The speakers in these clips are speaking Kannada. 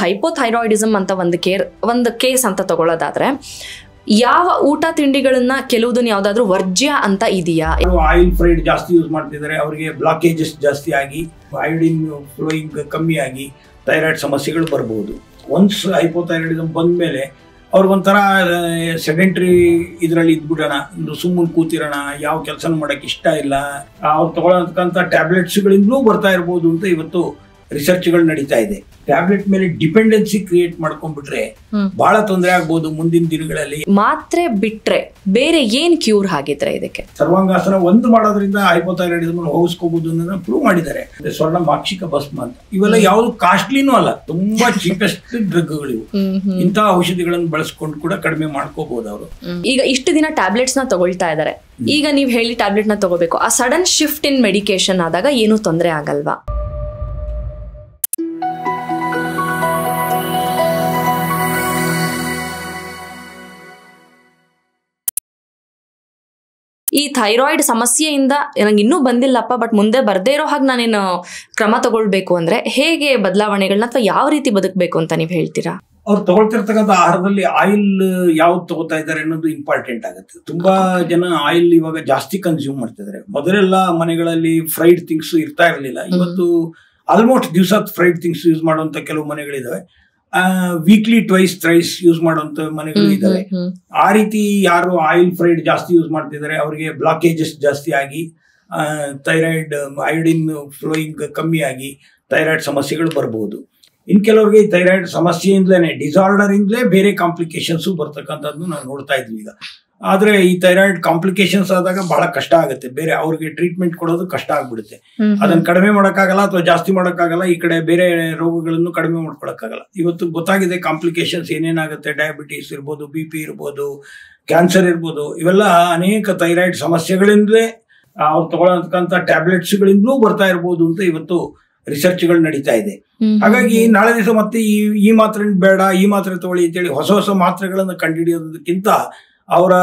ಹೈಪೋಥೈರಾಯ್ಡಿಸಮ್ ಅಂತ ಒಂದು ಕೇಸ್ ಅಂತ ತಗೊಳ್ಳೋದಾದ್ರೆ ಯಾವ ಊಟ ತಿಂಡಿಗಳನ್ನ ಕೆಲವುದನ್ನ ಯಾವ್ದಾದ್ರು ವರ್ಜ್ಯ ಅಂತ ಇದೆಯಾ? ಆಯಿಲ್ ಫ್ರೈಡ್ ಜಾಸ್ತಿ ಯೂಸ್ ಮಾಡ್ತಿದ್ದಾರೆ, ಅವರಿಗೆ ಬ್ಲಾಕೇಜಸ್ ಜಾಸ್ತಿ ಆಗಿ ಐಡಿನ್ ಫ್ಲೋಯಿಂಗ್ ಕಮ್ಮಿ ಆಗಿ ಥೈರಾಯ್ಡ್ ಸಮಸ್ಯೆಗಳು ಬರ್ಬೋದು. ಒನ್ಸ್ ಹೈಪೋಥೈರಾಯ್ಡಿಸಮ್ ಬಂದ್ಮೇಲೆ ಅವ್ರಿಗೊಂಥರ ಸೆಡೆಂಟ್ರಿ ಇದರಲ್ಲಿ ಇದ್ಬಿಡೋಣ, ಒಂದು ಸುಮ್ಮನೆ ಕೂತಿರೋಣ, ಯಾವ ಕೆಲಸ ಮಾಡಕ್ಕೆ ಇಷ್ಟ ಇಲ್ಲ, ಅವ್ರು ತಗೊಳ್ಳತಕ್ಕಂಥ ಟ್ಯಾಬ್ಲೆಟ್ಸ್ಗಳಿಂದಲೂ ಬರ್ತಾ ಇರ್ಬೋದು ಅಂತ ಇವತ್ತು ರಿಸರ್ಚ್ಗಳು ನಡೀತಾ ಇದೆ. ಟ್ಯಾಬ್ಲೆಟ್ ಮೇಲೆ ಡಿಪೆಂಡೆನ್ಸಿ ಕ್ರಿಯೇಟ್ ಮಾಡ್ಕೊಂಡ್ಬಿಟ್ರೆ ಬಹಳ ತೊಂದರೆ ಆಗ್ಬೋದು ಮುಂದಿನ ದಿನಗಳಲ್ಲಿ. ಮಾತ್ರೆ ಬಿಟ್ರೆ ಬೇರೆ ಏನ್ ಕ್ಯೂರ್ ಆಗಿದ್ರೆ ಇದಕ್ಕೆ? ಸರ್ವಾಂಗಾಸನ ಒಂದು ಮಾಡೋದ್ರಿಂದ ಹೈಪೋಥೈರಾಯ್ಡಿಸಮ್ ಹೋಗಿಸ್ಕೋಬಹುದು ಅನ್ನೋದನ್ನ ಪ್ರೂವ್ ಮಾಡಿದ್ದಾರೆ. ಸ್ವರ್ಣ ಮಾಕ್ಷಿಕ ಭಸ್ಮ ಅಂತ, ಇವೆಲ್ಲ ಯಾವ್ದು ಕಾಸ್ಟ್ಲಿನೂ ಅಲ್ಲ, ತುಂಬಾ ಚೀಪೆಸ್ಟ್ ಡ್ರಗ್ಗಳು ಇವು. ಇಂತಹ ಔಷಧಿಗಳನ್ನು ಬಳಸ್ಕೊಂಡು ಕೂಡ ಕಡಿಮೆ ಮಾಡ್ಕೋಬಹುದು ಅವರು. ಈಗ ಇಷ್ಟು ದಿನ ಟ್ಯಾಬ್ಲೆಟ್ಸ್ ನ ತಗೊಳ್ತಾ ಇದಾರೆ, ಈಗ ನೀವ್ ಹೇಳಿ ಟ್ಯಾಬ್ಲೆಟ್ ನ ತಗೋಬೇಕು, ಆ ಸಡನ್ ಶಿಫ್ಟ್ ಇನ್ ಮೆಡಿಕೇಶನ್ ಆದಾಗ ಏನು ತೊಂದರೆ ಆಗಲ್ವಾ? ಈ ಥೈರಾಯ್ಡ್ ಸಮಸ್ಯೆಯಿಂದ ನಂಗೆ ಇನ್ನೂ ಬಂದಿಲ್ಲಪ್ಪ, ಬಟ್ ಮುಂದೆ ಬರ್ದೇ ಇರೋ ಹಾಗೆ ನಾನೇನು ಕ್ರಮ ತಗೊಳ್ಬೇಕು ಅಂದ್ರೆ ಹೇಗೆ ಬದಲಾವಣೆಗಳನ್ನ ಅಥವಾ ಯಾವ ರೀತಿ ಬದುಕಬೇಕು ಅಂತ ನೀವು ಹೇಳ್ತೀರಾ? ಅವ್ರು ತಗೊಳ್ತಿರ್ತಕ್ಕಂಥ ಆಹಾರದಲ್ಲಿ ಆಯಿಲ್ ಯಾವ್ದು ತಗೋತಾ ಇದ್ದಾರೆ ಅನ್ನೋದು ಇಂಪಾರ್ಟೆಂಟ್ ಆಗುತ್ತೆ. ತುಂಬಾ ಜನ ಆಯಿಲ್ ಇವಾಗ ಜಾಸ್ತಿ ಕನ್ಸ್ಯೂಮ್ ಮಾಡ್ತಿದ್ದಾರೆ. ಮೊದಲೆಲ್ಲ ಮನೆಗಳಲ್ಲಿ ಫ್ರೈಡ್ ಥಿಂಗ್ಸ್ ಇರ್ತಾ ಇರಲಿಲ್ಲ, ಇವತ್ತು ಆಲ್ಮೋಸ್ಟ್ ದಿವಸ ಫ್ರೈಡ್ ಥಿಂಗ್ಸ್ ಯೂಸ್ ಮಾಡುವಂತ ಕೆಲವು ಮನೆಗಳಿದಾವೆ. ವೀಕ್ಲಿ ಟ್ವೈಸ್ ಥ್ರೈಸ್ ಯೂಸ್ ಮಾಡುವಂತ ಮನೆಗಳು ಇದಾವೆ. ಆ ರೀತಿ ಯಾರು ಆಯಿಲ್ ಫ್ರೈಡ್ ಜಾಸ್ತಿ ಯೂಸ್ ಮಾಡ್ತಿದ್ದಾರೆ ಅವರಿಗೆ ಬ್ಲಾಕೇಜಸ್ ಜಾಸ್ತಿ ಆಗಿ ಥೈರಾಯ್ಡ್ ಐಡಿನ್ ಫ್ಲೋಯಿಂಗ್ ಕಮ್ಮಿ ಆಗಿ ಥೈರಾಯ್ಡ್ ಸಮಸ್ಯೆಗಳು ಬರ್ಬೋದು. ಇನ್ ಕೆಲವರಿಗೆ ಈ ಥೈರಾಯ್ಡ್ ಸಮಸ್ಯೆಯಿಂದಲೇ ಡಿಸಾರ್ಡರ್ ಇಂದಲೇ ಬೇರೆ ಕಾಂಪ್ಲಿಕೇಶನ್ಸ್ ಬರ್ತಕ್ಕಂಥದ್ದು ನಾವು ನೋಡ್ತಾ ಇದ್ವಿ ಈಗ. ಆದ್ರೆ ಈ ಥೈರಾಯ್ಡ್ ಕಾಂಪ್ಲಿಕೇಶನ್ಸ್ ಆದಾಗ ಬಹಳ ಕಷ್ಟ ಆಗುತ್ತೆ, ಬೇರೆ ಅವ್ರಿಗೆ ಟ್ರೀಟ್ಮೆಂಟ್ ಕೊಡೋದು ಕಷ್ಟ ಆಗ್ಬಿಡುತ್ತೆ. ಅದನ್ನ ಕಡಿಮೆ ಮಾಡೋಕ್ಕಾಗಲ್ಲ ಅಥವಾ ಜಾಸ್ತಿ ಮಾಡೋಕ್ಕಾಗಲ್ಲ, ಈ ಕಡೆ ಬೇರೆ ರೋಗಗಳನ್ನು ಕಡಿಮೆ ಮಾಡ್ಕೊಳಕ್ಕಾಗಲ್ಲ. ಇವತ್ತು ಗೊತ್ತಾಗಿದೆ ಕಾಂಪ್ಲಿಕೇಶನ್ಸ್ ಏನೇನಾಗುತ್ತೆ, ಡಯಾಬಿಟೀಸ್ ಇರ್ಬೋದು, BP ಇರ್ಬೋದು, ಕ್ಯಾನ್ಸರ್ ಇರ್ಬೋದು, ಇವೆಲ್ಲ ಅನೇಕ ಥೈರಾಯ್ಡ್ ಸಮಸ್ಯೆಗಳಿಂದಲೇ ಅವ್ರು ತಗೊಳ್ಳತಕ್ಕಂಥ ಟ್ಯಾಬ್ಲೆಟ್ಸ್ಗಳಿಂದಲೂ ಬರ್ತಾ ಇರ್ಬೋದು ಅಂತ ಇವತ್ತು ರಿಸರ್ಚ್ಗಳು ನಡೀತಾ ಇದೆ. ಹಾಗಾಗಿ ನಾಳೆ ದಿವಸ ಮತ್ತೆ ಈ ಮಾತ್ರೆ ಬೇಡ, ಈ ಮಾತ್ರೆ ತಗೊಳ್ಳಿ ಅಂತೇಳಿ ಹೊಸ ಹೊಸ ಮಾತ್ರೆಗಳನ್ನು ಕಂಡುಹಿಡಿಯೋದಕ್ಕಿಂತ ಅವರ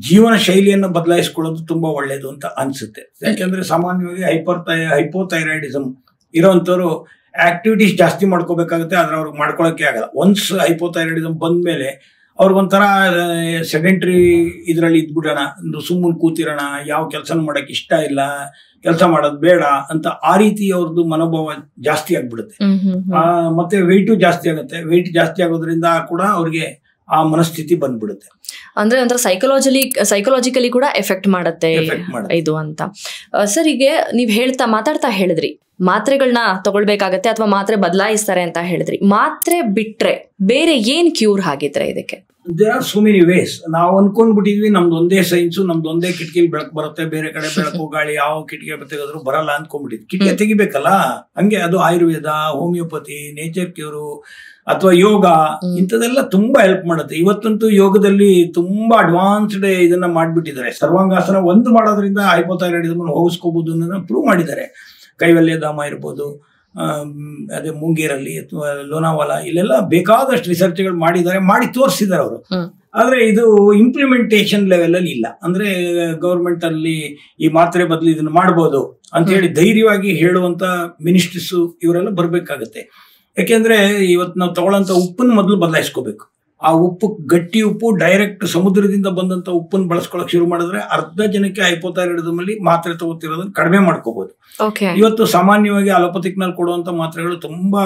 ಜೀವನ ಶೈಲಿಯನ್ನು ಬದಲಾಯಿಸ್ಕೊಳ್ಳೋದು ತುಂಬಾ ಒಳ್ಳೇದು ಅಂತ ಅನ್ಸುತ್ತೆ. ಯಾಕೆಂದ್ರೆ ಸಾಮಾನ್ಯವಾಗಿ ಹೈಪೋಥೈರಾಯ್ಡಿಸಮ್ ಇರೋಂಥವ್ರು ಆಕ್ಟಿವಿಟೀಸ್ ಜಾಸ್ತಿ ಮಾಡ್ಕೋಬೇಕಾಗುತ್ತೆ, ಆದ್ರೆ ಅವ್ರಿಗೆ ಮಾಡ್ಕೊಳಕ್ಕೆ ಆಗಲ್ಲ. ಒನ್ಸ್ ಹೈಪೋಥೈರಾಯ್ಡಿಸಮ್ ಬಂದ್ಮೇಲೆ ಅವ್ರಿಗೊಂಥರ ಸೆಡೆಂಟ್ರಿ ಇದರಲ್ಲಿ ಇದ್ಬಿಡೋಣ, ಒಂದು ಸುಮ್ಮನೆ ಕೂತಿರೋಣ, ಯಾವ ಕೆಲಸ ಮಾಡಕ್ಕೆ ಇಷ್ಟ ಇಲ್ಲ, ಕೆಲಸ ಮಾಡೋದು ಬೇಡ ಅಂತ ಆ ರೀತಿ ಅವ್ರದ್ದು ಮನೋಭಾವ ಜಾಸ್ತಿ ಆಗ್ಬಿಡುತ್ತೆ. ಮತ್ತೆ ವೆಯ್ಟು ಜಾಸ್ತಿ ಆಗುತ್ತೆ. ವೆಯ್ಟ್ ಜಾಸ್ತಿ ಆಗೋದ್ರಿಂದ ಕೂಡ ಅವ್ರಿಗೆ ಆ ಮನಸ್ಥಿತಿ ಬಂದ್ಬಿಡುತ್ತೆ. ಅಂದ್ರೆ ಒಂಥರ ಸೈಕಲಾಜಿಕಲಿ ಕೂಡ ಎಫೆಕ್ಟ್ ಮಾಡುತ್ತೆ ಇದು ಅಂತ. ಸರ್, ಈಗ ನೀವ್ ಮಾತಾಡ್ತಾ ಹೇಳಿದ್ರಿ ಮಾತ್ರೆಗಳನ್ನ ತಗೊಳ್ಬೇಕಾಗತ್ತೆ ಅಥವಾ ಮಾತ್ರೆ ಬದಲಾಯಿಸ್ತಾರೆ ಅಂತ ಹೇಳಿದ್ರಿ. ಮಾತ್ರೆ ಬಿಟ್ರೆ ಬೇರೆ ಏನ್ ಕ್ಯೂರ್ ಆಗಿದ್ರೆ ಇದಕ್ಕೆ? There are so many ways. ನಾವು ಅನ್ಕೊಂಡ್ಬಿಟ್ಟಿದ್ವಿ ನಮ್ದು ಒಂದೇ ಸೈನ್ಸು, ನಮ್ದು ಒಂದೇ ಕಿಟಕಿಲಿ ಬೆಳಕು ಬರುತ್ತೆ, ಬೇರೆ ಕಡೆ ಬೆಳಕು ಗಾಳಿ ಯಾವ ಕಿಟಕಿ ತೆಗೆದ್ರು ಬರಲ್ಲ ಅನ್ಕೊಂಡ್ಬಿಟ್ಟಿದ್ವಿ. ಕಿಟಕಿ ತೆಗಿಬೇಕಲ್ಲ, ಹಂಗೆ ಅದು ಆಯುರ್ವೇದ, ಹೋಮಿಯೋಪತಿ, ನೇಚರ್ ಕ್ಯೂರು ಅಥವಾ ಯೋಗ ಇಂಥದೆಲ್ಲ ತುಂಬಾ ಹೆಲ್ಪ್ ಮಾಡುತ್ತೆ. ಇವತ್ತಂತೂ ಯೋಗದಲ್ಲಿ ತುಂಬಾ ಅಡ್ವಾನ್ಸ್ಡ್ ಇದನ್ನ ಮಾಡ್ಬಿಟ್ಟಿದ್ದಾರೆ. ಸರ್ವಾಂಗಾಸನ ಒಂದು ಮಾಡೋದ್ರಿಂದ ಹೈಪೋಥೈರಾಯ್ಡಿಸಮ್ ಹೋಗಿಸ್ಕೋಬಹುದು ಅನ್ನೋದನ್ನ ಪ್ರೂವ್ ಮಾಡಿದ್ದಾರೆ. ಕೈವಲ್ಯ ಧಾಮ ಇರ್ಬೋದು, ಅದೇ ಮುಂಗೇರಲ್ಲಿ ಅಥವಾ ಲೋನಾವಾಲಾ, ಇಲ್ಲೆಲ್ಲ ಬೇಕಾದಷ್ಟು ರಿಸರ್ಚ್ಗಳು ಮಾಡಿದ್ದಾರೆ, ಮಾಡಿ ತೋರಿಸಿದ್ದಾರೆ ಅವರು. ಆದ್ರೆ ಇದು ಇಂಪ್ಲಿಮೆಂಟೇಷನ್ ಲೆವೆಲ್ ಅಲ್ಲಿ ಇಲ್ಲ. ಅಂದ್ರೆ ಗವರ್ಮೆಂಟ್ ಅಲ್ಲಿ ಈ ಮಾತ್ರೆ ಬದಲು ಇದನ್ನ ಮಾಡ್ಬೋದು ಅಂತ ಹೇಳಿ ಧೈರ್ಯವಾಗಿ ಹೇಳುವಂತ ಮಿನಿಸ್ಟ್ರೀಸ್ ಇವರೆಲ್ಲ ಬರ್ಬೇಕಾಗತ್ತೆ. ಯಾಕೆಂದ್ರೆ ಇವತ್ತು ನಾವು ತಗೊಳ್ಳೋಂಥ ಉಪ್ಪನ್ನು ಮೊದಲು ಬದಲಾಯಿಸ್ಕೋಬೇಕು. ಆ ಉಪ್ಪು ಗಟ್ಟಿ ಉಪ್ಪು ಡೈರೆಕ್ಟ್ ಸಮುದ್ರದಿಂದ ಬಂದಂತ ಉಪ್ಪನ್ನು ಬಳಸ್ಕೊಳಕ್ ಶುರು ಮಾಡಿದ್ರೆ ಅರ್ಧ ಜನಕ್ಕೆ ಹೈಪೋಥೈರಾಯ್ಡಿಸಮ್ ಅಲ್ಲಿ ಮಾತ್ರೆ ತಗೋತಿರೋದನ್ನ ಕಡಿಮೆ ಮಾಡ್ಕೋಬಹುದು. ಇವತ್ತು ಸಾಮಾನ್ಯವಾಗಿ ಅಲೋಪತಿಕ್ ನಲ್ಲಿ ಕೊಡುವಂತ ಮಾತ್ರೆಗಳು ತುಂಬಾ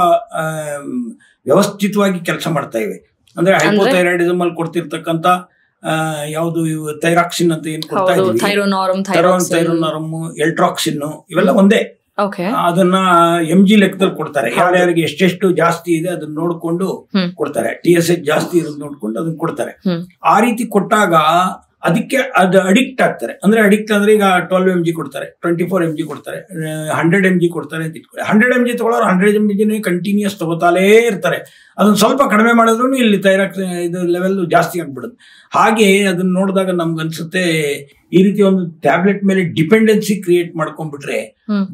ವ್ಯವಸ್ಥಿತವಾಗಿ ಕೆಲಸ ಮಾಡ್ತಾ ಇವೆ. ಅಂದ್ರೆ ಹೈಪೋಥೈರಾಯ್ಡಿಸಮ್ ಅಲ್ಲಿ ಕೊಡ್ತಿರ್ತಕ್ಕಂಥ ಯಾವುದು ಥೈರಾಕ್ಸಿನ್ ಅಂತ ಏನ್ ಕೊಡ್ತಾ ಇದ್ದೀವಿ, ಥೈರೋನಾರಮ್, ಎಲ್ಟ್ರಾಕ್ಸಿನ್, ಇವೆಲ್ಲ ಒಂದೇ. ಅದನ್ನ MG ಲೆಕ್ಕದಲ್ಲಿ ಕೊಡ್ತಾರೆ. ಯಾರ್ಯಾರಿಗೆ ಎಷ್ಟೆಷ್ಟು ಜಾಸ್ತಿ ಇದೆ ಅದನ್ನ ನೋಡ್ಕೊಂಡು ಕೊಡ್ತಾರೆ. TSH ಜಾಸ್ತಿ ಇರೋದು ನೋಡ್ಕೊಂಡು ಅದನ್ನ ಕೊಡ್ತಾರೆ. ಆ ರೀತಿ ಕೊಟ್ಟಾಗ ಅದಕ್ಕೆ ಅದು ಅಡಿಕ್ಟ್ ಆಗ್ತಾರೆ. ಅಂದ್ರೆ ಅಡಿಕ್ಟ್ ಅಂದ್ರೆ ಈಗ 12 mg ಕೊಡ್ತಾರೆ, 24 mg ಕೊಡ್ತಾರೆ, 100 mg ಕೊಡ್ತಾರೆ ಅಂತ ಇಟ್ಕೊಳ್ಳಿ. 100 mg ತಗೊಳ್ಳೋರು 100 mg ಕಂಟಿನ್ಯೂಸ್ ತಗೋತಾಲೇ ಇರ್ತಾರೆ. ಅದನ್ನ ಸ್ವಲ್ಪ ಕಡಿಮೆ ಮಾಡಿದ್ರು ಇಲ್ಲಿ ಥೈರಾಕ್ಸ್ ಇದು ಲೆವೆಲ್ ಜಾಸ್ತಿ ಆಗ್ಬಿಡುತ್ತೆ. ಹಾಗೆ ಅದನ್ನ ನೋಡಿದಾಗ ನಮ್ಗೆ ಅನ್ಸುತ್ತೆ ಈ ರೀತಿ ಒಂದು ಟ್ಯಾಬ್ಲೆಟ್ ಮೇಲೆ ಡಿಪೆಂಡೆನ್ಸಿ ಕ್ರಿಯೇಟ್ ಮಾಡ್ಕೊಂಡ್ಬಿಟ್ರೆ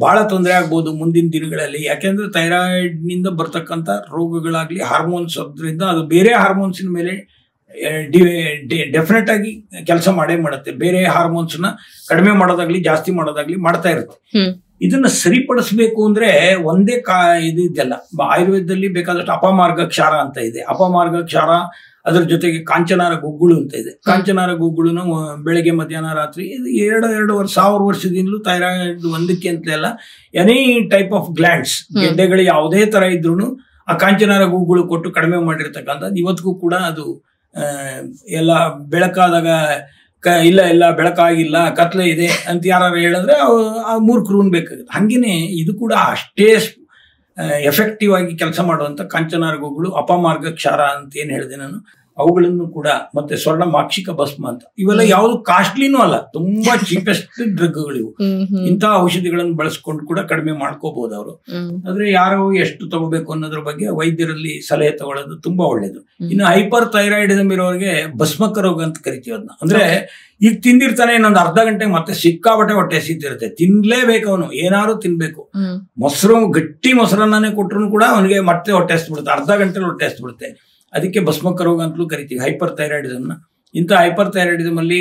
ಬಹಳ ತೊಂದರೆ ಆಗ್ಬೋದು ಮುಂದಿನ ದಿನಗಳಲ್ಲಿ. ಯಾಕೆಂದ್ರೆ ಥೈರಾಯ್ಡ್ ನಿಂದ ಬರ್ತಕ್ಕಂಥ ರೋಗಗಳಾಗ್ಲಿ, ಹಾರ್ಮೋನ್ಸ್ ಅದರಿಂದ ಅದು ಬೇರೆ ಹಾರ್ಮೋನ್ಸಿನ ಮೇಲೆ ಡೆಫಿನೆಟ್ ಆಗಿ ಕೆಲಸ ಮಾಡೇ ಮಾಡುತ್ತೆ. ಬೇರೆ ಹಾರ್ಮೋನ್ಸ್ ನ ಕಡಿಮೆ ಮಾಡೋದಾಗ್ಲಿ ಜಾಸ್ತಿ ಮಾಡೋದಾಗ್ಲಿ ಮಾಡ್ತಾ ಇರುತ್ತೆ. ಇದನ್ನ ಸರಿಪಡಿಸ್ಬೇಕು ಅಂದ್ರೆ ಒಂದೇ ಇದೆಲ್ಲ ಆಯುರ್ವೇದದಲ್ಲಿ ಬೇಕಾದಷ್ಟು ಅಪಮಾರ್ಗ ಕ್ಷಾರ ಅಂತ ಇದೆ. ಅಪಮಾರ್ಗ ಕ್ಷಾರ, ಅದರ ಜೊತೆಗೆ ಕಾಂಚನಾರ ಗುಗ್ಗುಳು ಅಂತ ಇದೆ. ಕಾಂಚನಾರ ಗುಗ್ಗುಳುನ ಬೆಳಗ್ಗೆ ಮಧ್ಯಾಹ್ನ ರಾತ್ರಿ 2,500 ವರ್ಷದಿಂದಲೂ ಥೈರಾಯ್ಡ್ ಒಂದಕ್ಕೆ ಅಂತಲೇ ಎನಿ ಟೈಪ್ ಆಫ್ ಗ್ಲ್ಯಾಂಡ್ಸ್ ಗೆಡ್ಡೆಗಳು ಯಾವುದೇ ತರ ಇದ್ರು ಆ ಕಾಂಚನಾರ ಗುಗ್ಗುಳು ಕೊಟ್ಟು ಕಡಿಮೆ ಮಾಡಿರ್ತಕ್ಕಂಥದ್ದು ಇವತ್ತಿಗೂ ಕೂಡ ಅದು ಎಲ್ಲ ಬೆಳಕಾದಾಗ ಇಲ್ಲ ಬೆಳಕಾಗಿಲ್ಲ ಕತ್ಲೆ ಇದೆ ಅಂತ ಯಾರು ಹೇಳಿದ್ರೆ ಆ ಮೂರ್ಖರು ಬೇಕಾಗುತ್ತೆ. ಹಂಗೇನೆ ಇದು ಕೂಡ ಅಷ್ಟೇ ಎಫೆಕ್ಟಿವ್ ಆಗಿ ಕೆಲಸ ಮಾಡುವಂತ ಕಾಂಚನಾರ ಗುಗ್ಗುಳು, ಅಪಮಾರ್ಗ ಕ್ಷಾರ ಅಂತ ಏನ್ ಹೇಳಿದೆ ನಾನು, ಅವುಗಳನ್ನು ಕೂಡ, ಮತ್ತೆ ಸ್ವರ್ಣ ಮಾಕ್ಷಿಕ ಭಸ್ಮ ಅಂತ, ಇವೆಲ್ಲ ಯಾವ್ದು ಕಾಸ್ಟ್ಲಿನೂ ಅಲ್ಲ, ತುಂಬಾ ಚೀಪೆಸ್ಟ್ ಡ್ರಗ್ಗಳು ಇವು. ಇಂತಹ ಔಷಧಿಗಳನ್ನು ಬಳಸ್ಕೊಂಡು ಕೂಡ ಕಡಿಮೆ ಮಾಡ್ಕೋಬಹುದು ಅವರು. ಆದ್ರೆ ಯಾರು ಎಷ್ಟು ತಗೋಬೇಕು ಅನ್ನೋದ್ರ ಬಗ್ಗೆ ವೈದ್ಯರಲ್ಲಿ ಸಲಹೆ ತಗೊಳ್ಳೋದು ತುಂಬಾ ಒಳ್ಳೇದು. ಇನ್ನು ಹೈಪರ್ ಥೈರಾಯ್ಡಿಸಮ್ ಇರೋರಿಗೆ ಭಸ್ಮಕ ರೋಗ ಅಂತ ಕರಿತೀವಿ ಅದನ್ನ. ಅಂದ್ರೆ ಈಗ ತಿಂದಿರ್ತಾನೆ, ಇನ್ನೊಂದು ಅರ್ಧ ಗಂಟೆಗೆ ಮತ್ತೆ ಸಿಕ್ಕಾಬಟ್ಟೆ ಹೊಟ್ಟೆ ಹಸಿತಿರುತ್ತೆ, ತಿನ್ಲೇಬೇಕು, ಅವನು ಏನಾದ್ರು ತಿನ್ಬೇಕು. ಮೊಸರು, ಗಟ್ಟಿ ಮೊಸರನ್ನೇ ಕೊಟ್ಟರು ಕೂಡ ಅವನಿಗೆ ಮತ್ತೆ ಹೊಟ್ಟೆ ಹಸ್ಬಿಡುತ್ತೆ, ಅರ್ಧ ಗಂಟೆಲಿ ಹೊಟ್ಟೆ ಹಸ್ಬಿಡುತ್ತೆ. ಅದಕ್ಕೆ ಭಸ್ಮಕ ರೋಗ ಅಂತಲೂ ಕರಿತೀವಿ ಹೈಪರ್ ಥೈರಾಯ್ಡಿಸಮ್ನ. ಇಂಥ ಹೈಪರ್ ಥೈರಾಯ್ಡಿಸಮ್ ಅಲ್ಲಿ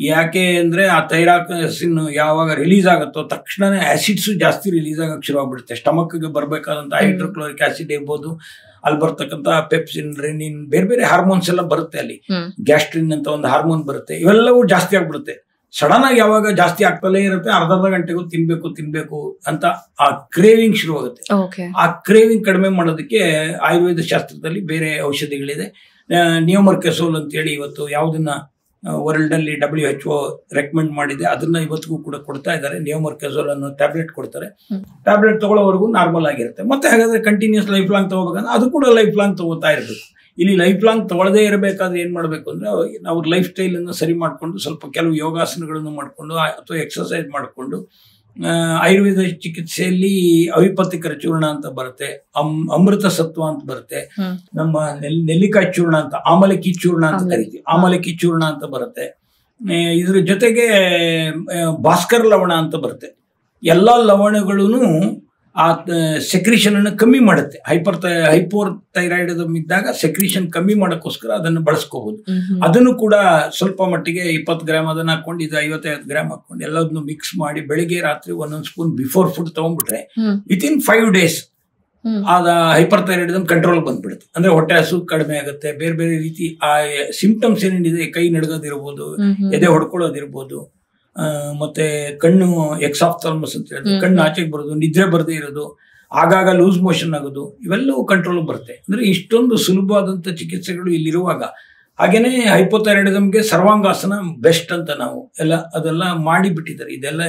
ಯಾಕೆ ಅಂದ್ರೆ ಆ ಥೈರಾಕ್ಸಿನ್ ಯಾವಾಗ ರಿಲೀಸ್ ಆಗುತ್ತೋ ತಕ್ಷಣನೇ ಆಸಿಡ್ಸು ಜಾಸ್ತಿ ರಿಲೀಸ್ ಆಗಕ್ಕೆ ಶುರು ಆಗ್ಬಿಡುತ್ತೆ. ಸ್ಟಮಕ್ಗೆ ಬರಬೇಕಾದಂಥ ಹೈಡ್ರೋಕ್ಲೋರಿಕ್ ಆಸಿಡ್ ಇರ್ಬೋದು, ಅಲ್ಲಿ ಬರ್ತಕ್ಕಂಥ ಪೆಪ್ಸಿನ್, ರೆನಿನ್, ಬೇರೆ ಬೇರೆ ಹಾರ್ಮೋನ್ಸ್ ಎಲ್ಲ ಬರುತ್ತೆ. ಅಲ್ಲಿ ಗ್ಯಾಸ್ಟ್ರಿನ್ ಅಂತ ಒಂದು ಹಾರ್ಮೋನ್ ಬರುತ್ತೆ, ಇವೆಲ್ಲವೂ ಜಾಸ್ತಿ ಆಗ್ಬಿಡುತ್ತೆ. ಸಡನ್ ಆಗಿ ಯಾವಾಗ ಜಾಸ್ತಿ ಆಗ್ತಲೇ ಇರುತ್ತೆ, ಅರ್ಧ ಗಂಟೆಗೂ ತಿನ್ಬೇಕು ಅಂತ ಆ ಕ್ರೇವಿಂಗ್ ಶುರು ಆಗುತ್ತೆ. ಆ ಕ್ರೇವಿಂಗ್ ಕಡಿಮೆ ಮಾಡೋದಕ್ಕೆ ಆಯುರ್ವೇದ ಶಾಸ್ತ್ರದಲ್ಲಿ ಬೇರೆ ಔಷಧಿಗಳಿದೆ. ನಿಯೋಮರ್ಕೆಸೋಲ್ ಅಂತ ಹೇಳಿ ಇವತ್ತು ಯಾವುದನ್ನ ವರ್ಲ್ಡ್ ಅಲ್ಲಿ WHO ರೆಕಮೆಂಡ್ ಮಾಡಿದೆ, ಅದನ್ನ ಇವತ್ತಿಗೂ ಕೂಡ ಕೊಡ್ತಾ ಇದ್ದಾರೆ. ನಿಯೋಮರ್ಕೆಸೋಲ್ ಅನ್ನೋ ಟ್ಯಾಬ್ಲೆಟ್ ಕೊಡ್ತಾರೆ. ಟ್ಯಾಬ್ಲೆಟ್ ತಗೊಳ್ಳೋವರೆಗೂ ನಾರ್ಮಲ್ ಆಗಿರುತ್ತೆ. ಮತ್ತೆ ಹಾಗಾದ್ರೆ ಕಂಟಿನ್ಯೂಸ್ ಲೈಫ್ ಲಾಂಗ್ ತಗೋಬೇಕಂದ್ರೆ ಅದು ಕೂಡ ಲೈಫ್ ಲಾಂಗ್ ತಗೋತಾ ಇರಬೇಕು. ಇಲ್ಲಿ ಲೈಫ್ ಲಾಂಗ್ ತಗೊಳ್ಳದೇ ಇರಬೇಕಾದ್ರೆ ಏನ್ ಮಾಡ್ಬೇಕು ಅಂದ್ರೆ ಅವ್ರ ಲೈಫ್ ಸ್ಟೈಲ್ ಅನ್ನು ಸರಿ ಮಾಡ್ಕೊಂಡು, ಸ್ವಲ್ಪ ಕೆಲವು ಯೋಗಾಸನಗಳನ್ನು ಮಾಡ್ಕೊಂಡು ಅಥವಾ ಎಕ್ಸರ್ಸೈಸ್ ಮಾಡಿಕೊಂಡು, ಆಯುರ್ವೇದ ಚಿಕಿತ್ಸೆಯಲ್ಲಿ ಅವಿಪತ್ತಿಕರ ಚೂರ್ಣ ಅಂತ ಬರುತ್ತೆ, ಅಮೃತ ಸತ್ವ ಅಂತ ಬರುತ್ತೆ, ನಮ್ಮ ನೆಲ್ಲಿಕಾಯಿ ಚೂರ್ಣ ಅಂತ, ಆಮಲಕ್ಕಿ ಚೂರ್ಣ ಅಂತ ಕರಿತೀವಿ, ಆಮಲಕ್ಕಿ ಚೂರ್ಣ ಅಂತ ಬರುತ್ತೆ. ಇದ್ರ ಜೊತೆಗೆ ಭಾಸ್ಕರ ಲವಣ ಅಂತ ಬರುತ್ತೆ. ಎಲ್ಲಾ ಲವಣಗಳು ಆ ಸೆಕ್ರಿಷನ್ ಅನ್ನು ಕಮ್ಮಿ ಮಾಡುತ್ತೆ. ಹೈಪೋರ್ ಥೈರಾಯ್ಡಿಸಮ್ ಇದ್ದಾಗ ಸೆಕ್ರಿಷನ್ ಕಮ್ಮಿ ಮಾಡೋಕ್ಕೋಸ್ಕರ ಅದನ್ನು ಬಳಸ್ಕೋಬಹುದು. ಅದನ್ನು ಕೂಡ ಸ್ವಲ್ಪ ಮಟ್ಟಿಗೆ 20 ಗ್ರಾಮ್ ಅದನ್ನ ಹಾಕೊಂಡು, ಇದು 55 ಗ್ರಾಮ್ ಹಾಕೊಂಡು ಎಲ್ಲದನ್ನು ಮಿಕ್ಸ್ ಮಾಡಿ ಬೆಳಿಗ್ಗೆ ರಾತ್ರಿ ಒಂದೊಂದು ಸ್ಪೂನ್ ಬಿಫೋರ್ ಫುಡ್ ತಗೊಂಡ್ಬಿಟ್ರೆ ವಿತಿನ್ 5 days ಆದ ಹೈಪರ್ ಥೈರಾಯ್ಡಿಸಮ್ ಕಂಟ್ರೋಲ್ ಬಂದ್ಬಿಡುತ್ತೆ. ಅಂದ್ರೆ ಹೊಟ್ಟೆ ಹಸು ಕಡಿಮೆ ಆಗುತ್ತೆ. ಬೇರೆ ಬೇರೆ ರೀತಿ ಆ ಸಿಂಪ್ಟಮ್ಸ್ ಏನೇನಿದೆ, ಕೈ ನಡಗೋದಿರ್ಬೋದು, ಎದೆ ಹೊಡ್ಕೊಳ್ಳೋದಿರ್ಬೋದು, ಮತ್ತೆ ಕಣ್ಣು ಎಕ್ಸಾಫ್ಥಾಲ್ಮಸ್ ಅಂತ ಹೇಳಿದ್ರೆ ಕಣ್ಣು ಆಚೆಗೆ ಬರೋದು, ನಿದ್ರೆ ಬರದೇ ಇರೋದು, ಆಗಾಗ ಲೂಸ್ ಮೋಷನ್ ಆಗೋದು, ಇವೆಲ್ಲವೂ ಕಂಟ್ರೋಲ್ ಬರುತ್ತೆ. ಅಂದ್ರೆ ಇಷ್ಟೊಂದು ಸುಲಭವಾದಂತ ಚಿಕಿತ್ಸೆಗಳು ಇಲ್ಲಿರುವಾಗ, ಹಾಗೇನೆ ಹೈಪೋಥೈರಾಯ್ಡಿಸಮ್ಗೆ ಸರ್ವಾಂಗಾಸನ ಬೆಸ್ಟ್ ಅಂತ ನಾವು ಅದೆಲ್ಲ ಮಾಡಿ ಬಿಟ್ಟಿದ್ದಾರೆ. ಇದೆಲ್ಲ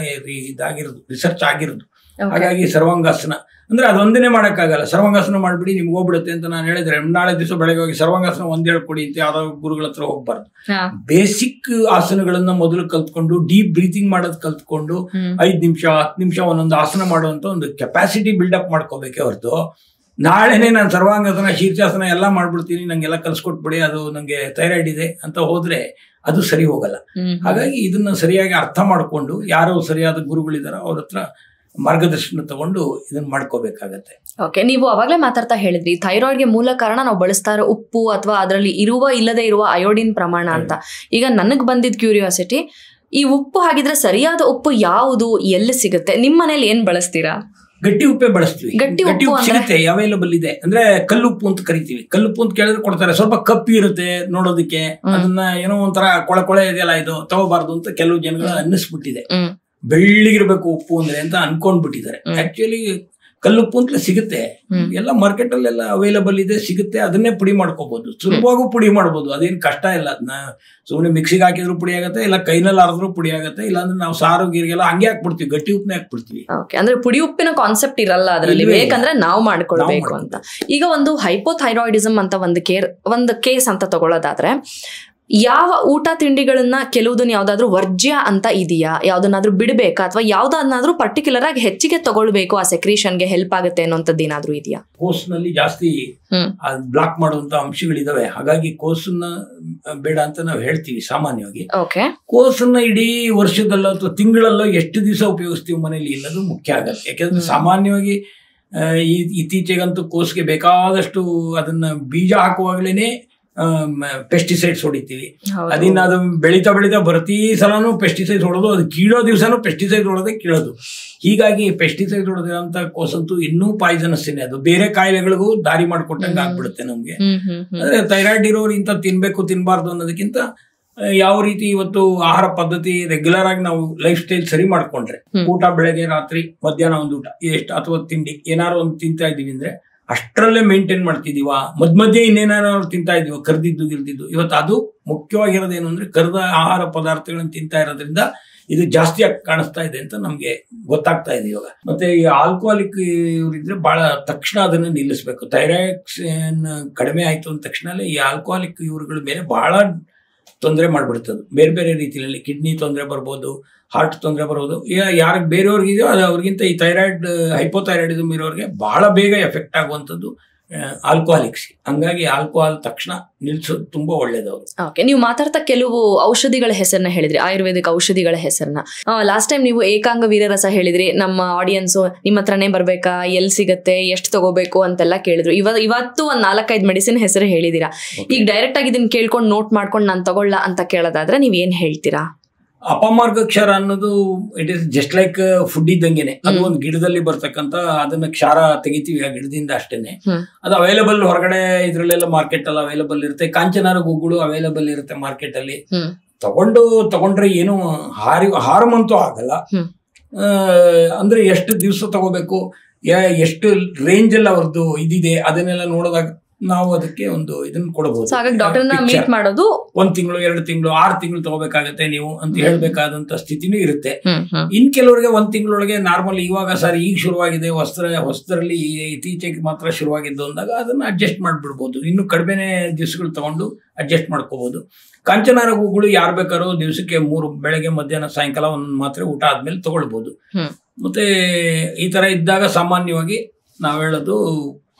ಇದಾಗಿರೋದು, ರಿಸರ್ಚ್ ಆಗಿರೋದು. ಹಾಗಾಗಿ ಸರ್ವಾಂಗಾಸನ ಅಂದ್ರೆ ಅದೊಂದನೇ ಮಾಡಕ್ಕಾಗಲ್ಲ. ಸರ್ವಾಂಗಾಸನ ಮಾಡ್ಬಿಡಿ ನಿಮ್ಗೆ ಹೋಗ್ಬಿಡುತ್ತೆ ಅಂತ ನಾನು ಹೇಳಿದ್ರೆ, ನಾಳೆ ದಿವಸ ಬೆಳಗ್ಗೆ ಹೋಗಿ ಸರ್ವಾಂಗಾಸನ ಒಂದ್ ಹೇಳ್ಕೊಡಿ ಅಂತ ಯಾವ್ದೋ ಗುರುಗಳ ಹತ್ರ ಹೋಗ್ಬಾರ್ದು. ಬೇಸಿಕ್ ಆಸನಗಳನ್ನ ಮೊದಲು ಕಲ್ತ್ಕೊಂಡು, ಡೀಪ್ ಬ್ರೀತಿಂಗ್ ಮಾಡೋದು ಕಲ್ತ್ಕೊಂಡು, 5 ನಿಮಿಷ 10 ನಿಮಿಷ ಒಂದೊಂದು ಆಸನ ಮಾಡುವಂತ ಒಂದು ಕೆಪಾಸಿಟಿ ಬಿಲ್ಡಪ್ ಮಾಡ್ಕೋಬೇಕೆ ಹೊರತು, ನಾಳೆನೆ ನಾನು ಸರ್ವಾಂಗಾಸನ ಶೀರ್ಷಾಸನ ಎಲ್ಲ ಮಾಡ್ಬಿಡ್ತೀನಿ, ನಂಗೆಲ್ಲ ಕಲ್ಸ್ಕೊಟ್ಬಿಡಿ, ಅದು ನಂಗೆ ಥೈರಾಯ್ಡ್ ಇದೆ ಅಂತ ಹೋದ್ರೆ ಅದು ಸರಿ ಹೋಗಲ್ಲ. ಹಾಗಾಗಿ ಇದನ್ನ ಸರಿಯಾಗಿ ಅರ್ಥ ಮಾಡ್ಕೊಂಡು, ಯಾರೋ ಸರಿಯಾದ ಗುರುಗಳಿದಾರೋ ಅವ್ರ ಹತ್ರ ಮಾರ್ಗದರ್ಶನ ತಗೊಂಡು ಇದನ್ನ ಮಾಡ್ಕೋಬೇಕಾಗತ್ತೆ. ಓಕೆ, ನೀವು ಅವಾಗಲೇ ಮಾತಾಡ್ತಾ ಹೇಳಿದ್ರಿ ಥೈರಾಯ್ಡ್ಗೆ ಮೂಲ ಕಾರಣ ನಾವು ಬಳಸ್ತಾ ಇರೋ ಉಪ್ಪು ಅಥವಾ ಅದರಲ್ಲಿ ಇಲ್ಲದೆ ಇರುವ ಅಯೋಡಿನ್ ಪ್ರಮಾಣ ಅಂತ. ಈಗ ನನಗ್ ಬಂದಿದ್ ಕ್ಯೂರಿಯಾಸಿಟಿ, ಈ ಉಪ್ಪು ಹಾಗಿದ್ರೆ ಸರಿಯಾದ ಉಪ್ಪು ಯಾವುದು, ಎಲ್ಲಿ ಸಿಗುತ್ತೆ? ನಿಮ್ ಮನೇಲಿ ಏನ್ ಬಳಸ್ತೀರಾ? ಗಟ್ಟಿ ಉಪ್ಪೇ ಬಳಸ್ತೀವಿ. ಗಟ್ಟಿ ಉಪ್ಪು ಸಿಗುತ್ತೆ, ಅವೈಲಬಲ್ ಇದೆ. ಅಂದ್ರೆ ಕಲ್ಲುಪ್ಪು ಅಂತ ಕರಿತೀವಿ. ಕಲ್ಲುಪ್ಪು ಅಂತ ಕೇಳಿದ್ರೆ ಕೊಡ್ತಾರೆ. ಸ್ವಲ್ಪ ಕಪ್ಪಿ ಇರುತ್ತೆ ನೋಡೋದಕ್ಕೆ, ಅದನ್ನ ಏನೋ ಒಂಥರ ಕೊಳೆ ಇದೆಯಲ್ಲ, ಇದು ತಗೋಬಾರ್ದು ಅಂತ ಕೆಲವು ಜನಗಳು ಅನ್ನಿಸ್ಬಿಟ್ಟಿದೆ. ಬೆಳ್ಳಿಗಿರ್ಬೇಕು ಉಪ್ಪು ಅಂದ್ರೆ ಅಂತ ಅನ್ಕೊಂಡ್ಬಿಟ್ಟಿದ್ದಾರೆ. ಆಕ್ಚುಲಿ ಕಲ್ಲುಪ್ಪು ಅಂತಲೇ ಸಿಗುತ್ತೆ, ಎಲ್ಲ ಮಾರ್ಕೆಟ್ ಅಲ್ಲೆಲ್ಲ ಅವೈಲಬಲ್ ಇದೆ, ಸಿಗುತ್ತೆ. ಅದನ್ನೇ ಪುಡಿ ಮಾಡ್ಕೋಬಹುದು, ಸುಲಭವಾಗೂ ಪುಡಿ ಮಾಡಬಹುದು, ಅದೇನು ಕಷ್ಟ ಇಲ್ಲ. ಅದನ್ನ ಸುಮ್ಮನೆ ಮಿಕ್ಸಿಗೆ ಹಾಕಿದ್ರು ಪುಡಿ ಆಗುತ್ತೆ, ಇಲ್ಲ ಕೈನಲ್ಲಿ ಅರ್ದ್ರು ಪುಡಿ ಆಗುತ್ತೆ, ಇಲ್ಲಾಂದ್ರೆ ನಾವು ಸಾರು ಗೀರಿಗೆಲ್ಲ ಹಂಗೆ ಹಾಕ್ಬಿಡ್ತೀವಿ, ಗಟ್ಟಿ ಉಪ್ಪನೇ ಹಾಕ್ಬಿಡ್ತೀವಿ. ಅಂದ್ರೆ ಪುಡಿ ಉಪ್ಪಿನ ಕಾನ್ಸೆಪ್ಟ್ ಇರಲ್ಲ ಅದರಲ್ಲಿ, ಬೇಕಂದ್ರೆ ನಾವು ಮಾಡ್ಕೊಳ್ಬೇಕು ಅಂತ. ಈಗ ಒಂದು ಹೈಪೋಥೈರಾಯ್ಡಿಸಮ್ ಅಂತ ಒಂದು ಕೇಸ್ ಅಂತ ತಗೊಳ್ಳೋದಾದ್ರೆ, ಯಾವ ಊಟ ತಿಂಡಿಗಳನ್ನ ಕೆಲವುದನ್ನ ಯಾವ್ದಾದ್ರು ವರ್ಜ್ಯ ಅಂತ ಇದೆಯಾ, ಯಾವ್ದನ್ನಾದ್ರೂ ಬಿಡ್ಬೇಕಾ, ಅಥವಾ ಯಾವ್ದನ್ನಾದ್ರೂ ಪರ್ಟಿಕ್ಯುಲರ್ ಆಗಿ ಹೆಚ್ಚಿಗೆ ತಗೊಳ್ಬೇಕು, ಆ ಸೆಕ್ರೀಷನ್ಗೆ ಹೆಲ್ಪ್ ಆಗುತ್ತೆ ಅನ್ನೋಂಥದ್ದು ಏನಾದ್ರೂ ಇದೆಯಾ? ಕೋಸ್ನಲ್ಲಿ ಜಾಸ್ತಿ ಬ್ಲಾಕ್ ಮಾಡುವಂತ ಅಂಶಗಳಿದಾವೆ, ಹಾಗಾಗಿ ಕೋಸನ್ನ ಬೇಡ ಅಂತ ನಾವು ಹೇಳ್ತೀವಿ ಸಾಮಾನ್ಯವಾಗಿ. ಕೋಸನ್ನ ಇಡೀ ವರ್ಷದಲ್ಲೋ ಅಥವಾ ತಿಂಗಳಲ್ಲೋ ಎಷ್ಟು ದಿವಸ ಉಪಯೋಗಿಸ್ತೀವಿ ಮನೇಲಿ ಇಲ್ಲದು ಮುಖ್ಯ ಆಗತ್ತೆ. ಯಾಕೆಂದ್ರೆ ಸಾಮಾನ್ಯವಾಗಿ ಇತ್ತೀಚೆಗಂತೂ ಕೋಸ್ಗೆ ಬೇಕಾದಷ್ಟು ಅದನ್ನ ಬೀಜ ಹಾಕುವಾಗ್ಲೇನೆ ಪೆಸ್ಟಿಸೈಡ್ಸ್ ಹೊಡಿತೀವಿ. ಅದನ್ನ ಅದು ಬೆಳೀತಾ ಪ್ರತಿ ಸಲನೂ ಪೆಸ್ಟಿಸೈಡ್ಸ್ ಹೊಡೋದು, ಅದು ಕೀಳೋ ದಿವಸನೂ ಪೆಸ್ಟಿಸೈಡ್ ಹೊಡೋದೇ ಕೀಳೋದು. ಹೀಗಾಗಿ ಪೆಸ್ಟಿಸೈಡ್ ಹೊಡೆದಿರೋಂಥ ಕೋಸಂತೂ ಇನ್ನೂ ಪಾಯ್ಸನಸ್ಸೇನೆ, ಅದು ಬೇರೆ ಕಾಯಿಲೆಗಳಿಗೂ ದಾರಿ ಮಾಡಿಕೊಟ್ಟಂಗೆ ಆಗ್ಬಿಡುತ್ತೆ ನಮ್ಗೆ. ಅಂದ್ರೆ ಥೈರಾಯ್ಡ್ ಇರೋರು ಇಂಥ ತಿನ್ಬೇಕು ತಿನ್ಬಾರ್ದು ಅನ್ನೋದಕ್ಕಿಂತ ಯಾವ ರೀತಿ ಇವತ್ತು ಆಹಾರ ಪದ್ಧತಿ ರೆಗ್ಯುಲರ್ ಆಗಿ ನಾವು ಲೈಫ್ ಸ್ಟೈಲ್ ಸರಿ ಮಾಡ್ಕೊಂಡ್ರೆ, ಊಟ ಬೆಳಗ್ಗೆ ರಾತ್ರಿ ಮಧ್ಯಾಹ್ನ ಒಂದು ಊಟ ಎಷ್ಟು ಅಥವಾ ತಿಂಡಿ ಏನಾರು ಒಂದು ತಿಂತಾ ಇದೀವಿ ಅಂದ್ರೆ ಅಷ್ಟರಲ್ಲೇ ಮೇಂಟೈನ್ ಮಾಡ್ತಿದೀವ, ಮಧ್ಯೆ ಇನ್ನೇನಾರು ತಿಂತಾ ಇದೀವ ಕರ್ದಿದ್ದು. ಇವತ್ತು ಅದು ಮುಖ್ಯವಾಗಿರೋದೇನು ಅಂದ್ರೆ ಕರ್ದ ಆಹಾರ ಪದಾರ್ಥಗಳನ್ನ ತಿಂತಾ ಇರೋದ್ರಿಂದ ಇದು ಜಾಸ್ತಿ ಆಗಿ ಕಾಣಿಸ್ತಾ ಇದೆ ಅಂತ ನಮ್ಗೆ ಗೊತ್ತಾಗ್ತಾ ಇದೆ ಇವಾಗ. ಮತ್ತೆ ಈ ಆಲ್ಕೋಹಾಲಿಕ್ ಇವರಿದ್ರೆ ಬಹಳ ತಕ್ಷಣ ಅದನ್ನ ನಿಲ್ಲಿಸ್ಬೇಕು. ಥೈರಾಯ್ಡ್ ಕಡಿಮೆ ಆಯ್ತು ಅಂದ ತಕ್ಷಣ ಈ ಆಲ್ಕೋಹಾಲಿಕ್ ಇವರುಗಳ ಮೇಲೆ ಬಹಳ ತೊಂದರೆ ಮಾಡ್ಬಿಡ್ತದೆ. ಬೇರೆ ಬೇರೆ ರೀತಿಯಲ್ಲಿ ಕಿಡ್ನಿ ತೊಂದರೆ ಬರ್ಬೋದು, ಹಾರ್ಟ್ ತೊಂದರೆ ಬರ್ಬೋದು. ಯಾರಿಗೆ ಬೇರೆಯವ್ರಿಗಿದೆಯೋ ಅದು ಅವ್ರಿಗಿಂತ ಈ ಥೈರಾಯ್ಡ್ ಹೈಪೋಥೈರಾಯ್ಡಿಸಮ್ ಇರೋರಿಗೆ ಬಹಳ ಬೇಗ ಎಫೆಕ್ಟ್ ಆಗುವಂಥದ್ದು ಆಲ್ಕೋಹಾಲಿಕ್ಸ್. ಹಂಗಾಗಿ ಆಲ್ಕೋಹಾಲ್ ತಕ್ಷಣ ನಿಲ್ಸೋದು ತುಂಬಾ ಒಳ್ಳೇದವ್ರು. ಓಕೆ, ನೀವು ಮಾತಾಡ್ತಾ ಕೆಲವು ಔಷಧಿಗಳ ಹೆಸರನ್ನ ಹೇಳಿದ್ರಿ, ಆಯುರ್ವೇದಿಕ್ ಔಷಧಿಗಳ ಹೆಸರನ್ನ. ಲಾಸ್ಟ್ ಟೈಮ್ ನೀವು ಏಕಾಂಗ ವೀರರಸ ಹೇಳಿದ್ರಿ. ನಮ್ಮ ಆಡಿಯನ್ಸ್ ನಿಮ್ಮ ಹತ್ರನೇ ಬರ್ಬೇಕಾ, ಎಲ್ಲಿ ಸಿಗತ್ತೆ, ಎಷ್ಟು ತಗೋಬೇಕು ಅಂತೆಲ್ಲ ಕೇಳಿದ್ರು. ಇವತ್ತು ಒಂದ್ 4-5 ಮೆಡಿಸಿನ್ ಹೆಸರು ಹೇಳಿದೀರಾ. ಈಗ ಡೈರೆಕ್ಟ್ ಆಗಿ ಇದನ್ನ ಕೇಳ್ಕೊಂಡು ನೋಟ್ ಮಾಡ್ಕೊಂಡು ನಾನು ತಗೊಳ್ಳ ಅಂತ ಕೇಳೋದಾದ್ರೆ ನೀವ್ ಏನ್ ಹೇಳ್ತೀರಾ? ಅಪಮಾರ್ಗ ಕ್ಷಾರ ಅನ್ನೋದು it is just like food ಇದ್ದಂಗೆನೆ. ಅದು ಒಂದು ಗಿಡದಲ್ಲಿ ಬರ್ತಕ್ಕಂತ, ಅದನ್ನ ಕ್ಷಾರ ತೆಗಿತೀವಿ ಆ ಗಿಡದಿಂದ ಅಷ್ಟೇನೆ. ಅದು ಅವೈಲಬಲ್ ಹೊರಗಡೆ ಇದ್ರಲ್ಲೆಲ್ಲ ಮಾರ್ಕೆಟ್ ಅಲ್ಲಿ ಅವೈಲಬಲ್ ಇರುತ್ತೆ. ಕಾಂಚನಾರ ಹೂಗಳು ಅವೈಲಬಲ್ ಇರುತ್ತೆ ಮಾರ್ಕೆಟ್ ಅಲ್ಲಿ. ತಗೊಂಡ್ರೆ ಏನು ಹಾರ್ಮ್ ಅಂತೂ ಆಗಲ್ಲ. ಅಂದ್ರೆ ಎಷ್ಟು ದಿವಸ ತಗೋಬೇಕು, ಎಷ್ಟು ರೇಂಜ್ ಎಲ್ಲ ಅವ್ರದ್ದು ಇದಿದೆ ಅದನ್ನೆಲ್ಲ ನೋಡಿದಾಗ ನಾವು ಅದಕ್ಕೆ ಒಂದು ಇದನ್ನ ಕೊಡಬಹುದು. ಮಾಡೋದು 1 ತಿಂಗಳು 2 ತಿಂಗಳು 6 ತಿಂಗಳು ತಗೋಬೇಕಾಗತ್ತೆ ನೀವು ಅಂತ ಹೇಳ್ಬೇಕಾದಂತ ಸ್ಥಿತಿನೂ ಇರುತ್ತೆ. ಇನ್ ಕೆಲವರಿಗೆ 1 ತಿಂಗಳೊಳಗೆ ನಾರ್ಮಲ್ ಇವಾಗ ಸರ್ ಈಗ ಶುರುವಾಗಿದೆ, ಹೊಸದರಲ್ಲಿ ಇತ್ತೀಚೆಗೆ ಮಾತ್ರ ಶುರುವಾಗಿದ್ದು ಅಂದಾಗ ಅದನ್ನ ಅಡ್ಜಸ್ಟ್ ಮಾಡ್ಬಿಡ್ಬೋದು. ಇನ್ನು ಕಡಿಮೆ ದಿವಸಗಳು ತಗೊಂಡು ಅಡ್ಜಸ್ಟ್ ಮಾಡ್ಕೋಬಹುದು. ಕಾಂಚನಾರ ಹೂಗಳು ಯಾರು ಬೇಕಾದ್ರೂ ದಿವಸಕ್ಕೆ 3 ಬೆಳಗ್ಗೆ ಮಧ್ಯಾಹ್ನ ಸಾಯಂಕಾಲ ಒಂದೊಂದು ಮಾತ್ರೆ ಊಟ ಆದ್ಮೇಲೆ ತಗೊಳ್ಬಹುದು. ಮತ್ತೆ ಈ ತರ ಇದ್ದಾಗ ಸಾಮಾನ್ಯವಾಗಿ ನಾವ್ ಹೇಳೋದು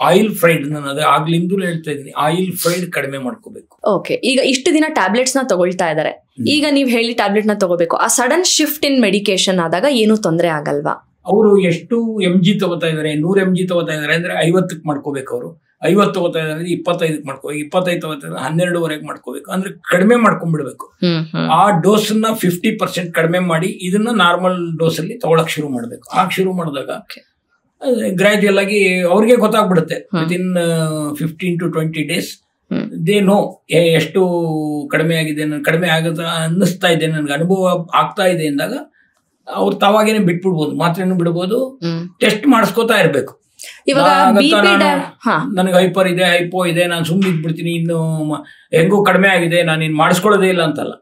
ಆಯಿಲ್ ಫ್ರೈಡ್, ನಾನು ಅದೇ ಆಗ್ಲಿಂದಲೂ ಹೇಳ್ತಾ ಇದ್ದೀನಿ, ಆಯಿಲ್ ಫ್ರೈಡ್ ಕಡಿಮೆ ಮಾಡ್ಕೋಬೇಕು. ಓಕೆ, ಈಗ ಇಷ್ಟು ದಿನ ಟ್ಯಾಬ್ಲೆಟ್ಸ್ ನ ತಗೊಳ್ತಾ ಇದಾರೆ, ಈಗ ನೀವ್ ಹೇಳಿ ಟ್ಯಾಬ್ಲೆಟ್ ನ ತಗೋಬೇಕು. ಆ ಸಡನ್ ಶಿಫ್ಟ್ ಇನ್ ಮೆಡಿಕೇಶನ್ ಆದಾಗ ಏನು ತೊಂದರೆ ಆಗಲ್ವಾ? ಅವರು ಎಷ್ಟು mg ತಗೋತಾ ಇದಾರೆ, 100 mg ತಗೋತಾ ಇದಾರೆ ಅಂದ್ರೆ 50ಕ್ಕೆ ಮಾಡ್ಕೋಬೇಕು. ಅವರು 50 ತಗೋತಾ ಇದಾರೆ 25ಕ್ಕೆ ಮಾಡ್ಕೋಬೇಕು, 25 ತಗೋತಾ ಇದಾರೆ 12ವರೆಗೆ ಮಾಡ್ಕೋಬೇಕು. ಅಂದ್ರೆ ಕಡಿಮೆ ಮಾಡ್ಕೊಂಡ್ಬಿಡ್ಬೇಕು. ಆ ಡೋಸ್ ನ 50% ಕಡಿಮೆ ಮಾಡಿ ಇದನ್ನ ನಾರ್ಮಲ್ ಡೋಸ್ ಅಲ್ಲಿ ತಗೊಳಕ್ ಶುರು ಮಾಡ್ಬೇಕು. ಆಗ ಶುರು ಮಾಡಿದಾಗ ಗ್ರಾಜುಯಲ್ ಆಗಿ ಅವ್ರಿಗೆ ಗೊತ್ತಾಗ್ಬಿಡುತ್ತೆ. Within 15 to 20 days they know ಎಷ್ಟು ಕಡಿಮೆ ಆಗಿದೆ, ಕಡಿಮೆ ಆಗದ ಅನ್ನಿಸ್ತಾ ಇದೆ, ನನ್ಗೆ ಅನುಭವ ಆಗ್ತಾ ಇದೆ ಅಂದಾಗ ಅವ್ರು ತಾವಾಗೇನೆ ಬಿಟ್ಬಿಡ್ಬೋದು, ಮಾತ್ರೆನೂ ಬಿಡ್ಬೋದು. ಟೆಸ್ಟ್ ಮಾಡಿಸ್ಕೋತಾ ಇರ್ಬೇಕು. ನನಗೆ ಹೈಪರ್ ಇದೆ, ಹೈಪೋ ಇದೆ, ನಾನು ಸುಮ್ಮನೆ ಇದ್ಬಿಡ್ತೀನಿ, ಇನ್ನು ಹೆಂಗೂ ಕಡಿಮೆ ಆಗಿದೆ, ನಾನು ಇನ್ ಮಾಡಿಸ್ಕೊಳ್ಳೋದೇ ಇಲ್ಲ ಅಂತಲ್ಲ.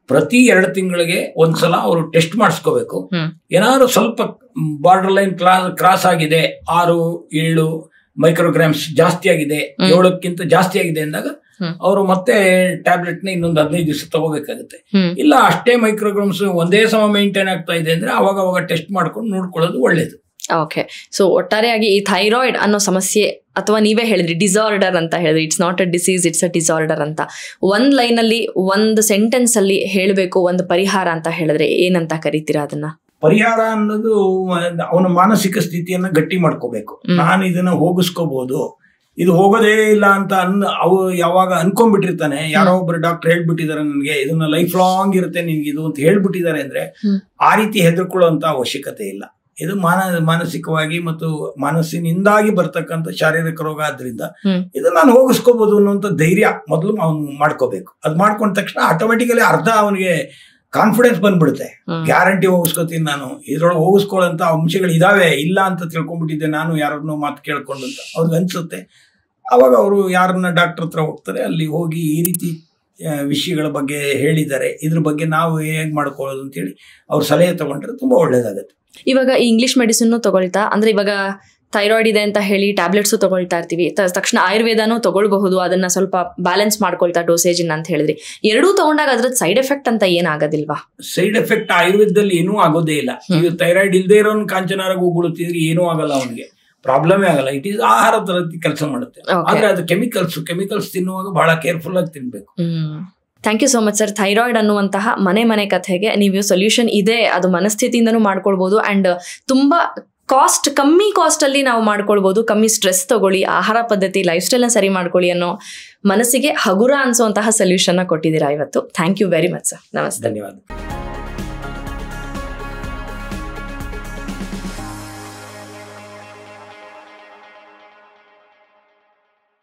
ಪ್ರತಿ 2 ತಿಂಗಳಿಗೆ ಒಂದ್ಸಲ ಅವರು ಟೆಸ್ಟ್ ಮಾಡಿಸ್ಕೋಬೇಕು. ಏನಾದ್ರು ಸ್ವಲ್ಪ ಬಾರ್ಡರ್ ಲೈನ್ ಕ್ರಾಸ್ ಆಗಿದೆ, 6-7 ಮೈಕ್ರೋಗ್ರಾಮ್ಸ್ ಜಾಸ್ತಿ ಆಗಿದೆ, 7ಕ್ಕಿಂತ ಜಾಸ್ತಿ ಆಗಿದೆ ಅಂದಾಗ ಅವರು ಮತ್ತೆ ಟ್ಯಾಬ್ಲೆಟ್ ನ ಇನ್ನೊಂದು 15 ದಿವಸ ತಗೋಬೇಕಾಗುತ್ತೆ. ಇಲ್ಲ ಅಷ್ಟೇ ಮೈಕ್ರೋಗ್ರಾಮ್ಸ್ ಒಂದೇ ಸಮ ಮೇಂಟೈನ್ ಆಗ್ತಾ ಇದೆ ಅಂದ್ರೆ ಅವಾಗ ಟೆಸ್ಟ್ ಮಾಡ್ಕೊಂಡು ನೋಡ್ಕೊಳ್ಳೋದು ಒಳ್ಳೇದು. ಓಕೆ, ಸೊ ಒಟ್ಟಾರೆಯಾಗಿ ಈ ಥೈರಾಯ್ಡ್ ಅನ್ನೋ ಸಮಸ್ಯೆ, ಅಥವಾ ನೀವೇ ಹೇಳಿದ್ರಿ ಡಿಸಾರ್ಡರ್ ಅಂತ ಹೇಳಿದ್ರಿ, it's not a disease, it's a disorder ಅಂತ. ಒಂದ್ ಲೈನ್ ಅಲ್ಲಿ, ಒಂದು ಸೆಂಟೆನ್ಸ್ ಅಲ್ಲಿ ಹೇಳಬೇಕು ಒಂದು ಪರಿಹಾರ ಅಂತ ಹೇಳಿದ್ರೆ ಏನಂತ ಕರಿತೀರಾ ಅದನ್ನ? ಪರಿಹಾರ ಅನ್ನೋದು ಅವನ ಮಾನಸಿಕ ಸ್ಥಿತಿಯನ್ನ ಗಟ್ಟಿ ಮಾಡ್ಕೋಬೇಕು. ನಾನು ಇದನ್ನ ಹೋಗಿಸ್ಕೋಬಹುದು, ಇದು ಹೋಗೋದೇ ಇಲ್ಲ ಅಂತ ಯಾವಾಗ ಅನ್ಕೊಂಡ್ಬಿಟ್ಟಿರ್ತಾನೆ, ಯಾರೋ ಒಬ್ರು ಡಾಕ್ಟರ್ ಹೇಳ್ಬಿಟ್ಟಿದ್ದಾರೆ ನನಗೆ ಇದನ್ನ ಲೈಫ್ ಲಾಂಗ್ ಇರುತ್ತೆ ನಿನ್ಗೆ ಇದು ಅಂತ ಹೇಳ್ಬಿಟ್ಟಿದ್ದಾರೆ ಅಂದ್ರೆ ಆ ರೀತಿ ಹೆದರ್ಕೊಳ್ಳುವಂತ ಅವಶ್ಯಕತೆ ಇಲ್ಲ. ಇದು ಮಾನಸಿಕವಾಗಿ ಮತ್ತು ಮನಸ್ಸಿನಿಂದಾಗಿ ಬರ್ತಕ್ಕಂಥ ಶಾರೀರಿಕ ರೋಗ ಆದ್ರಿಂದ ಇದು ನಾನು ಹೋಗಿಸ್ಕೋಬಹುದು ಅನ್ನುವಂಥ ಧೈರ್ಯ ಮೊದಲು ಅವ್ನು ಮಾಡ್ಕೋಬೇಕು. ಅದ್ ಮಾಡ್ಕೊಂಡ ತಕ್ಷಣ ಆಟೋಮೆಟಿಕಲಿ ಅರ್ಧ ಅವನಿಗೆ ಕಾನ್ಫಿಡೆನ್ಸ್ ಬಂದ್ಬಿಡುತ್ತೆ. ಗ್ಯಾರಂಟಿ ಹೋಗಿಸ್ಕೋತೀನಿ ನಾನು, ಇದ್ರೊಳಗೆ ಹೋಗಿಸ್ಕೊಳ್ಳೋಂಥ ಅಂಶಗಳು ಇದಾವೆ, ಇಲ್ಲ ಅಂತ ತಿಳ್ಕೊಂಡ್ಬಿಟ್ಟಿದ್ದೆ ನಾನು ಯಾರನ್ನೋ ಮಾತು ಕೇಳ್ಕೊಂಡು ಅಂತ ಅವ್ರಿಗೆ ಅನ್ಸುತ್ತೆ. ಅವಾಗ ಅವರು ಯಾರನ್ನ ಡಾಕ್ಟರ್ ಹತ್ರ ಹೋಗ್ತಾರೆ, ಅಲ್ಲಿ ಹೋಗಿ ಈ ರೀತಿ ವಿಷಯಗಳ ಬಗ್ಗೆ ಹೇಳಿದ್ದಾರೆ, ಇದ್ರ ಬಗ್ಗೆ ನಾವು ಹೇಗೆ ಮಾಡ್ಕೊಳ್ಳೋದು ಅಂತೇಳಿ ಅವ್ರ ಸಲಹೆ ತಗೊಂಡ್ರೆ ತುಂಬಾ ಒಳ್ಳೇದಾಗತ್ತೆ. ಇವಾಗ ಇಂಗ್ಲಿಷ್ ಮೆಡಿಸಿನ್ ತಗೊಳ್ತಾ ಅಂದ್ರೆ ಇವಾಗ ಥೈರಾಯ್ಡ್ ಇದೆ ಅಂತ ಹೇಳಿ ಟ್ಯಾಬ್ಲೆಟ್ಸ್ ತಗೊಳ್ತಾ ಇರ್ತೀವಿ, ತಕ್ಷಣ ಆಯುರ್ವೇದನೂ ತಗೊಳ್ಬಹುದು, ಅದನ್ನ ಸ್ವಲ್ಪ ಬ್ಯಾಲೆನ್ಸ್ ಮಾಡ್ಕೊಳ್ತಾ ಡೋಸೇಜ್ ಅಂತ ಹೇಳಿದ್ರಿ. ಎರಡೂ ತಗೊಂಡಾಗ ಅದ್ರದ್ದು ಸೈಡ್ ಎಫೆಕ್ಟ್ ಅಂತ ಏನಾಗೋದಿಲ್ವಾ? ಸೈಡ್ ಎಫೆಕ್ಟ್ ಆಯುರ್ವೇದದಲ್ಲಿ ಏನೂ ಆಗೋದೇ ಇಲ್ಲ. ಈಗ ಥೈರಾಯ್ಡ್ ಇಲ್ದೇ ಇರೋನ್ ಕಾಂಚನಾರ ಹೂಗಳು ತಿಂದ್ರೆ ಏನೂ ಆಗಲ್ಲ, ಅವನಿಗೆ ಪ್ರಾಬ್ಲಮೇ ಆಗಲ್ಲ. ಇಟ್ ಈಸ್ ಆಹಾರ ತರತಿ ಕೆಲಸ ಮಾಡುತ್ತೆ. ಆದ್ರೆ ಅದು ಕೆಮಿಕಲ್ಸ್ ತಿನ್ನುವಾಗ ಬಹಳ ಕೇರ್ಫುಲ್ ಆಗಿ ತಿನ್ಬೇಕು. Thank you so much sir. Thyroid ಅನ್ನುವಂತಹ ಮನೆ ಕಥೆಗೆ ನೀವು ಸೊಲ್ಯೂಷನ್ ಇದೆ, ಅದು ಮನಸ್ಥಿತಿಯಿಂದನೂ ಮಾಡ್ಕೊಳ್ಬಹುದು ಅಂಡ್ ತುಂಬಾ ಕಮ್ಮಿ ಕಾಸ್ಟ್ ಅಲ್ಲಿ ನಾವು ಮಾಡ್ಕೊಳ್ಬಹುದು, ಕಮ್ಮಿ ಸ್ಟ್ರೆಸ್ ತಗೊಳ್ಳಿ, ಆಹಾರ ಪದ್ಧತಿ, ಲೈಫ್ ಸ್ಟೈಲ್ ನ ಸರಿ ಮಾಡ್ಕೊಳ್ಳಿ ಅನ್ನೋ ಮನಸ್ಸಿಗೆ ಹಗುರ ಅನ್ಸುವಂತಹ ಸೊಲ್ಯೂಷನ್ ಕೊಟ್ಟಿದ್ದೀರಾ ಇವತ್ತು. Thank you very much sir. ನಮಸ್ತೆ. ಧನ್ಯವಾದ.